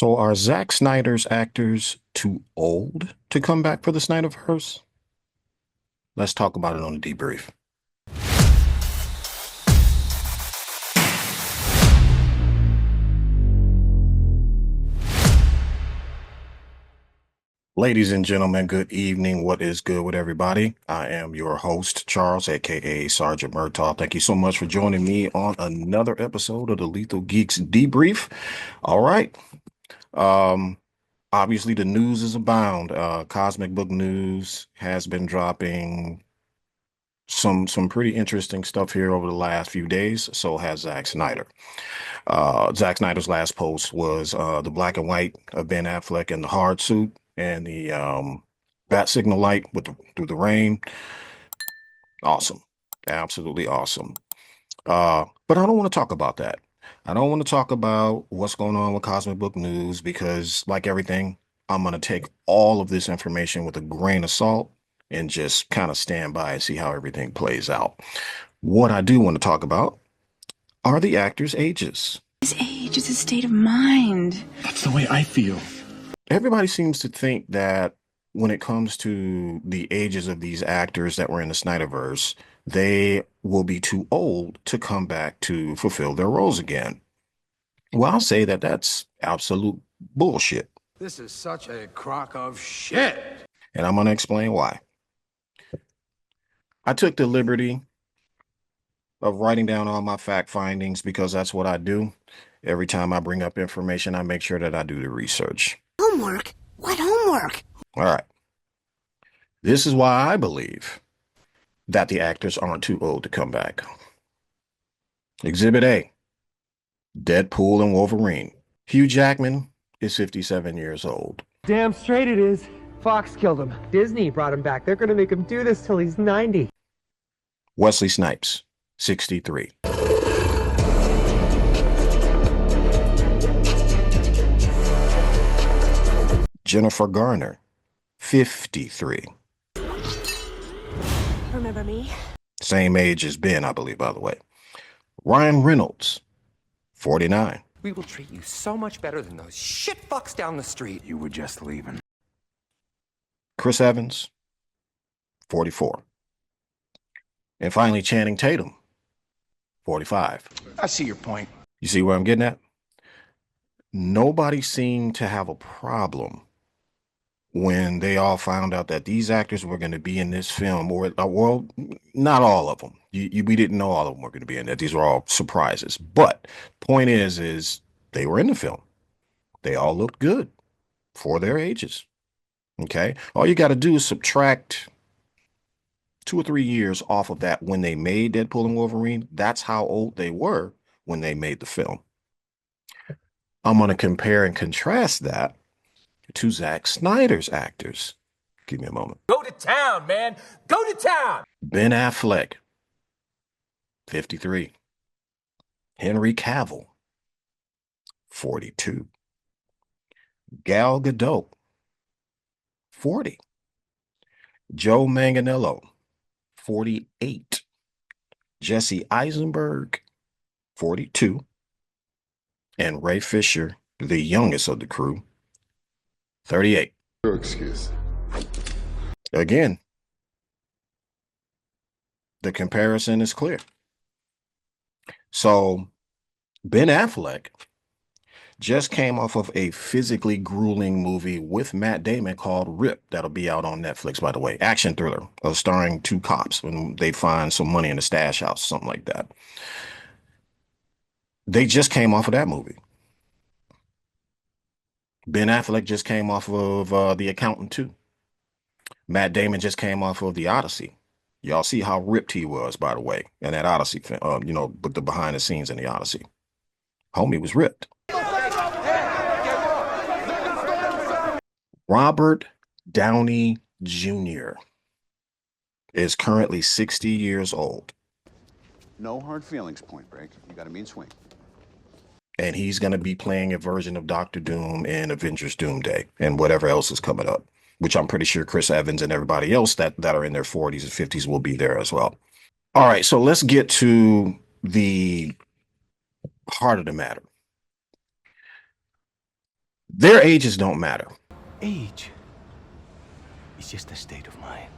So are Zack Snyder's actors too old to come back for the SnyderVerse? Let's talk about it on the debrief. Ladies and gentlemen, good evening. What is good with everybody? I am your host, Charles, aka Sergeant Murtaugh. Thank you so much for joining me on another episode of the Lethal Geeks debrief. All right. Um, Obviously the news is abound. Cosmic book news has been dropping some pretty interesting stuff here over the last few days. So has Zack Snyder. Zack Snyder's last post was the black and white of Ben Affleck in the hard suit and the bat signal light with through the rain. Awesome. Absolutely awesome. But I don't want to talk about that. I don't want to talk about what's going on with Cosmic Book News because, like everything, I'm going to take all of this information with a grain of salt and just kind of stand by and see how everything plays out. What I do want to talk about are the actors' ages. His age is a state of mind. That's the way I feel. Everybody seems to think that when it comes to the ages of these actors that were in the Snyderverse, they will be too old to come back to fulfill their roles again. Well, I'll say that that's absolute bullshit. This is such a crock of shit. And I'm going to explain why. I took the liberty of writing down all my fact findings because that's what I do. Every time I bring up information, I make sure that I do the research. Homework? What homework? All right. This is why I believe that the actors aren't too old to come back. Exhibit A, Deadpool and Wolverine. Hugh Jackman is 57 years old. Damn straight it is. Fox killed him. Disney brought him back. They're gonna make him do this till he's 90. Wesley Snipes, 63. Jennifer Garner, 53. Remember me? Same age as Ben, I believe, by the way. Ryan Reynolds, 49. We will treat you so much better than those shit fucks down the street. You were just leaving. Chris Evans, 44. And finally, Channing Tatum, 45. I see your point. You see where I'm getting at? Nobody seemed to have a problem when they all found out that these actors were going to be in this film, or well, not all of them. We didn't know all of them were going to be in that. These were all surprises. But point is they were in the film. They all looked good for their ages. Okay, all you got to do is subtract 2 or 3 years off of that when they made Deadpool and Wolverine. That's how old they were when they made the film. I'm going to compare and contrast that to Zack Snyder's actors. Give me a moment. Go to town, man. Go to town. Ben Affleck, 53. Henry Cavill, 42. Gal Gadot, 40. Joe Manganiello, 48. Jesse Eisenberg, 42. And Ray Fisher, the youngest of the crew, 38. Your excuse. Again, the comparison is clear. So Ben Affleck just came off of a physically grueling movie with Matt Damon called Rip. That'll be out on Netflix, by the way. Action thriller starring 2 cops when they find some money in a stash house, something like that. They just came off of that movie. Ben Affleck just came off of The Accountant 2. Matt Damon just came off of The Odyssey. Y'all see how ripped he was, by the way, in that Odyssey film, with the behind the scenes in The Odyssey. Homie was ripped. Robert Downey Jr. is currently 60 years old. No hard feelings, Point Break. You got a mean swing. And he's going to be playing a version of Doctor Doom in Avengers Doomsday and whatever else is coming up, which I'm pretty sure Chris Evans and everybody else that are in their 40s and 50s will be there as well. All right, so let's get to the heart of the matter. Their ages don't matter. Age is just a state of mind.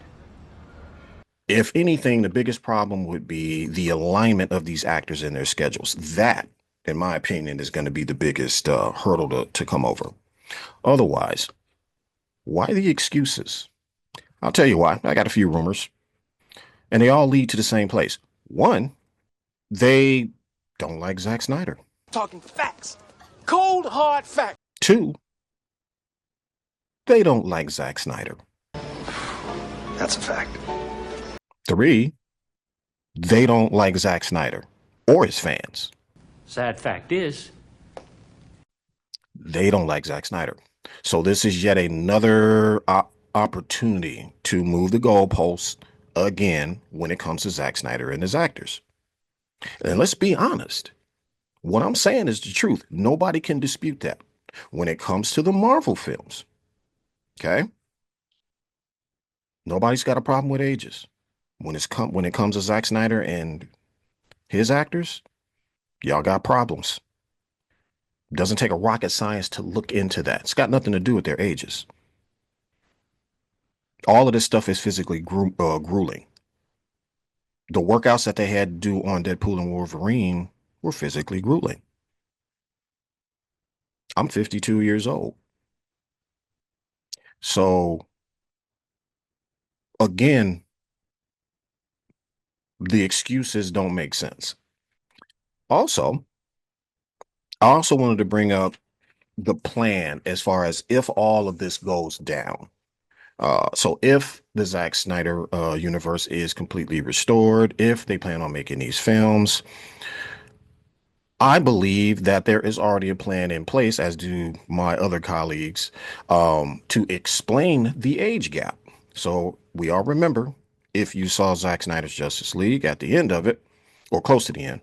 If anything, the biggest problem would be the alignment of these actors in their schedules. That, in my opinion, is going to be the biggest hurdle to come over. Otherwise, why the excuses? I'll tell you why. I got a few rumors, and they all lead to the same place. One, they don't like Zack Snyder. Talking facts. Cold, hard facts. Two, they don't like Zack Snyder. That's a fact. Three, they don't like Zack Snyder or his fans. Sad fact is, They don't like Zack Snyder. So this is yet another opportunity to move the goalposts again when it comes to Zack Snyder and his actors. And let's be honest. What I'm saying is the truth. Nobody can dispute that. When it comes to the Marvel films, okay? Nobody's got a problem with ages. When it comes to Zack Snyder and his actors, y'all got problems. Doesn't take a rocket science to look into that. It's got nothing to do with their ages. All of this stuff is physically grueling. The workouts that they had to do on Deadpool and Wolverine were physically grueling. I'm 52 years old. So, again, the excuses don't make sense. Also, I also wanted to bring up the plan as far as if all of this goes down. So if the Zack Snyder universe is completely restored, if they plan on making these films, I believe that there is already a plan in place, as do my other colleagues, to explain the age gap. So we all remember, if you saw Zack Snyder's Justice League, at the end of it, or close to the end,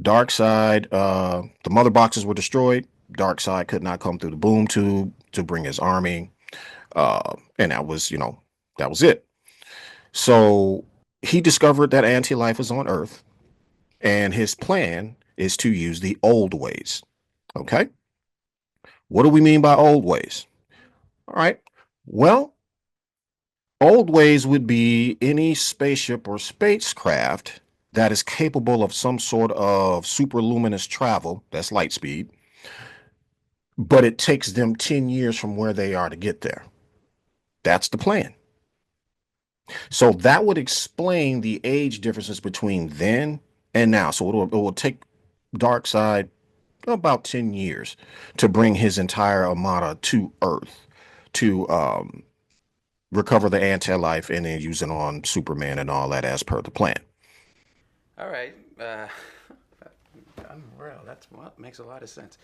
Darkseid, the mother boxes were destroyed. Darkseid could not come through the boom tube to bring his army. And that was it. So he discovered that anti-life is on Earth, and his plan is to use the old ways. Okay? What do we mean by old ways? All right. Well, old ways would be any spaceship or spacecraft that is capable of some sort of superluminous travel, that's light speed, but it takes them 10 years from where they are to get there. That's the plan. So that would explain the age differences between then and now. So it will take Darkseid about 10 years to bring his entire armada to Earth to recover the anti-life and then use it on Superman and all that as per the plan. All right. I'm real. That makes a lot of sense.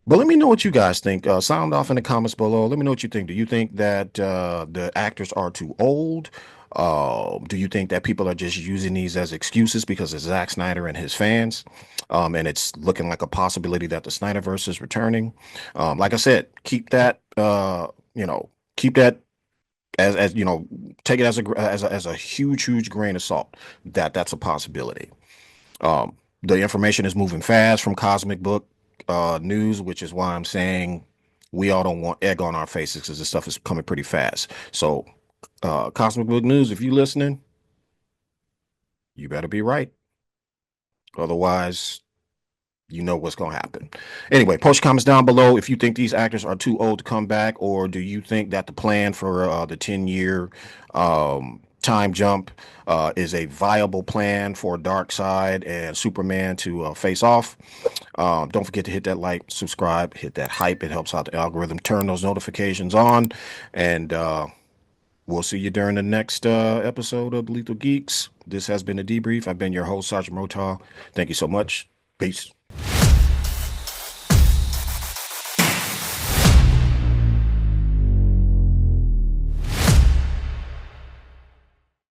But let me know what you guys think. Sound off in the comments below. Let me know what you think. Do you think that the actors are too old? Do you think that people are just using these as excuses because of Zack Snyder and his fans? And it's looking like a possibility that the SnyderVerse is returning. Like I said, keep that, keep that as take it as a huge grain of salt. That's a possibility. The information is moving fast from Cosmic Book News, which is why I'm saying we all don't want egg on our faces because this stuff is coming pretty fast. So Cosmic Book News, if you're listening, you better be right. Otherwise, you know what's going to happen. Anyway, post your comments down below if you think these actors are too old to come back, or do you think that the plan for the 10-year time jump is a viable plan for Darkseid and Superman to face off. Don't forget to hit that like, subscribe, hit that hype. It helps out the algorithm. Turn those notifications on, and we'll see you during the next episode of Lethal Geeks. This has been a debrief. I've been your host, Sergeant Motal. Thank you so much. Peace.